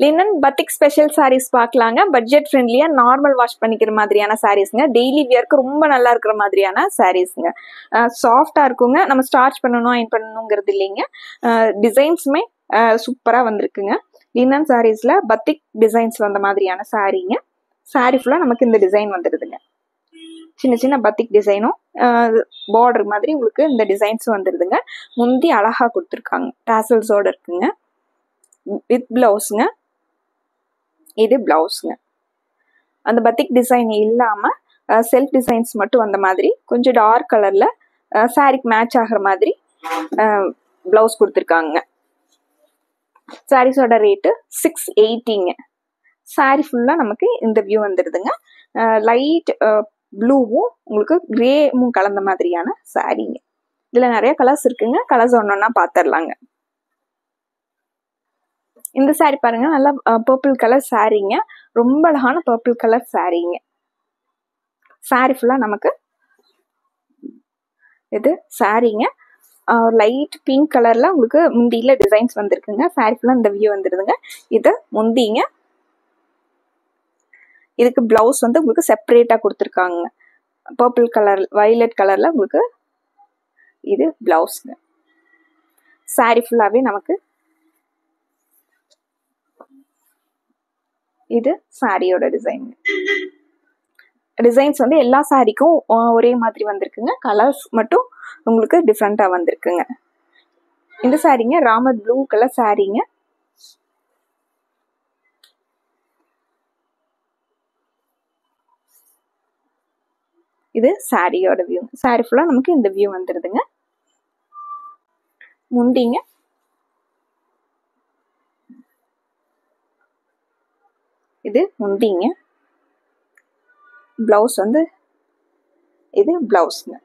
Linen பத்திக் special saris பார்க்கலாங்க. Budget ஃப்ரெண்ட்லியா normal wash பண்ணிக்கிற மாதிரியான சாரீஸ்ங்க. டெய்லி வியர்க்கு ரொம்ப நல்லா இருக்கிற மாதிரியான சாரீஸ்ங்க. சாஃப்டா இருக்குங்க. நம்ம ஸ்டார்ச் பண்ணணும் அயன் பண்ணணுங்கிறது இல்லைங்க. டிசைன்ஸுமே சூப்பரா வந்திருக்குங்க. லினன் சாரீஸ்ல பத்திக் டிசைன்ஸ் வந்த மாதிரியான சாரீங்க. சாரீ ஃபுல்லா நமக்கு இந்த டிசைன் வந்துடுதுங்க. சின்ன சின்ன பத்திக் டிசைனும் பார்டர் மாதிரி உங்களுக்கு இந்த டிசைன்ஸ் வந்துடுதுங்க. முந்தி அழகா கொடுத்துருக்காங்க, டாசல்ஸோட இருக்குங்க. வித் பிளவுஸுங்க. இது பிளவுஸுங்க. அந்த பத்திக் டிசைன் இல்லாம செல்ஃப் டிசைன்ஸ் மட்டும் வந்த மாதிரி கொஞ்சம் டார்க் கலர்ல சாரிக்கு மேட்ச் ஆகிற மாதிரி பிளவுஸ் கொடுத்துருக்காங்க. சாரீஸோட ரேட்டு 680ங்க. சாரி ஃபுல்லா நமக்கு இந்த வியூ வந்துடுதுங்க. லைட் ப்ளூவும் உங்களுக்கு கிரேவும் கலந்த மாதிரியான சாரீங்க. இதுல நிறைய கலர்ஸ் இருக்குங்க. கலர்ஸ் ஒன்னொன்னா பார்த்துடலாங்க. இந்த சாரி பாருங்க, நல்லா பர்பிள் கலர் சாரீங்க. ரொம்ப அழகான பர்பிள் கலர் சாரீங்க. சாரி ஃபுல்லா நமக்கு இது சாரீங்க. லைட் பிங்க் கலர்ல உங்களுக்கு முந்தியில டிசைன்ஸ் வந்திருக்குங்க. சாரி ஃபுல்லா இந்த வியூ வந்துருதுங்க. இது முந்திங்க. இதுக்கு பிளவுஸ் வந்து உங்களுக்கு செப்பரேட்டா கொடுத்துருக்காங்க. பர்பிள் கலர் வயலட் கலர்ல உங்களுக்கு இது பிளவுஸ்ங்க. சாரி ஃபுல்லாவே நமக்கு இது சாரியோட டிசைன். டிசைன்ஸ் வந்து எல்லா சாரிக்கும் ஒரே மாதிரி வந்திருக்குங்க. கலர்ஸ் மட்டும் உங்களுக்கு டிஃப்ரெண்டா வந்திருக்குங்க. இந்த சாரிங்க ராமர் ப்ளூ கலர் சாரிங்க. இது சாரியோட வியூ. சாரி ஃபுல்லா நமக்கு இந்த வியூ வந்துருதுங்க. முந்திங்க. இது முந்திங்க. பிளவுஸ் வந்து இது பிளவுஸ்ங்க.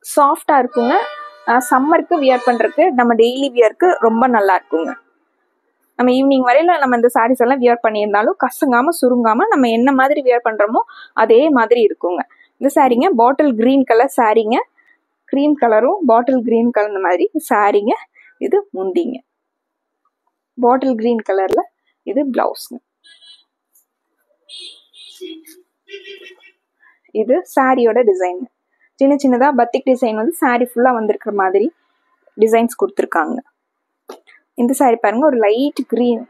சாஃப்டா இருக்குங்க. சம்மருக்கு வியர் பண்றதுக்கு, நம்ம டெய்லி வியர்க்கு ரொம்ப நல்லா இருக்குங்க. நம்ம ஈவினிங் வரையில நம்ம இந்த சாரீஸ் எல்லாம் வியர் பண்ணியிருந்தாலும் கசங்காம சுருங்காம நம்ம என்ன மாதிரி வியர் பண்றோமோ அதே மாதிரி இருக்குங்க. இந்த சாரீங்க பாட்டில் கிரீன் கலர் சாரீங்க. கிரீம் கலரும் பாட்டில் கிரீன் கலந்த மாதிரி சாரீங்க. இது முந்திங்க. பாட்டில் கிரீன் கலர்ல இது பிளவுஸ்ங்க. இது சாரியோட டிசைன். சின்ன சின்னதா பத்திக் டிசைன் வந்து சாரி ஃபுல்லா வந்திருக்கிற மாதிரி டிசைன்ஸ் கொடுத்துருக்காங்க. இந்த சாரி பாருங்க, ஒரு லைட் கிரீன்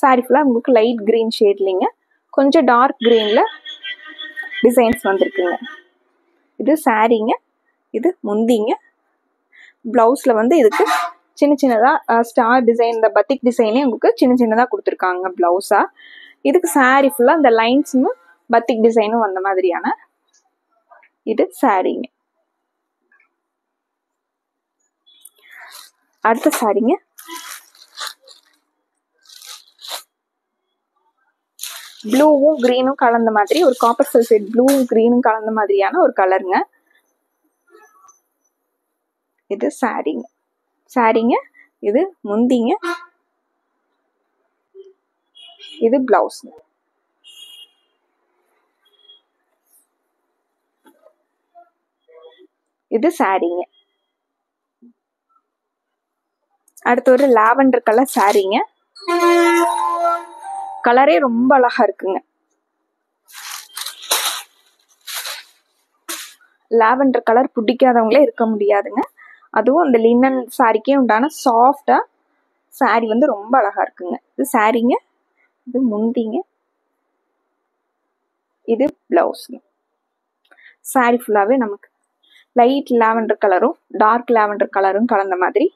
சாரி ஃபுல்லா உங்களுக்கு லைட் கிரீன் ஷேட்லிங்க. கொஞ்சம் டார்க் கிரீன்ல டிசைன்ஸ் வந்திருக்குங்க. இது சாரிங்க. இது முந்திங்க. பிளவுஸ்ல வந்து இதுக்கு சின்ன சின்னதா ஸ்டார் டிசைன், இந்த பத்திக் டிசைனே உங்களுக்கு சின்ன சின்னதா கொடுத்துருக்காங்க பிளவுஸா. இதுக்கு சாரி ஃபுல்லா இந்த லைன்ஸும் பத்திக் டிசைனும் வந்த மாதிரியான இது சாரிங்க. அடுத்த சாரிங்க ப்ளூவும் கிரீனும் கலந்த மாதிரி ஒரு காப்பர் சல்ஃபேட் ப்ளூவும் கிரீனும் கலந்த மாதிரியான ஒரு கலருங்க. இது சாரிங்க. சாரிங்க. இது முந்திங்க. இது பிளவுஸ். இது சாரிங்க. அடுத்து ஒரு லாவெண்டர் கலர் சாரீங்க. கலரே ரொம்ப அழகா இருக்குங்க. லாவெண்டர் கலர் பிடிக்காதவங்களே இருக்க முடியாதுங்க. அதுவும் அந்த லினன் சாரிக்கே உண்டான சாஃப்டா சாரி வந்து ரொம்ப அழகா இருக்குங்க. இது சாரிங்க. இது முந்திங்க. இது பிளவுஸ்ங்க. சாரி ஃபுல்லாவே நமக்கு லைட் லாவெண்டர் கலரும் டார்க் லாவெண்டர் கலரும் கலந்த மாதிரி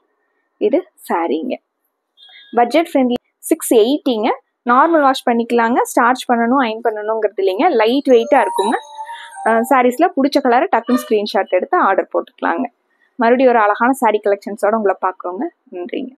இது சாரீங்க. பட்ஜெட் ஃப்ரெண்ட்லி 680ங்க. நார்மல் வாஷ் பண்ணிக்கலாங்க. ஸ்டார்ச் பண்ணணும் அயன் பண்ணணுங்கிறது இல்லைங்க. லைட் வெயிட்டா இருக்குங்க. சாரீஸ்ல பிடிச்ச கலரை டக்குன்னு ஸ்கிரீன்ஷாட் எடுத்து ஆர்டர் போட்டுக்கலாங்க. மறுபடியும் ஒரு அழகான சாரீ கலெக்ஷன்ஸோட உங்களை பார்க்குறோங்க. நன்றிங்க.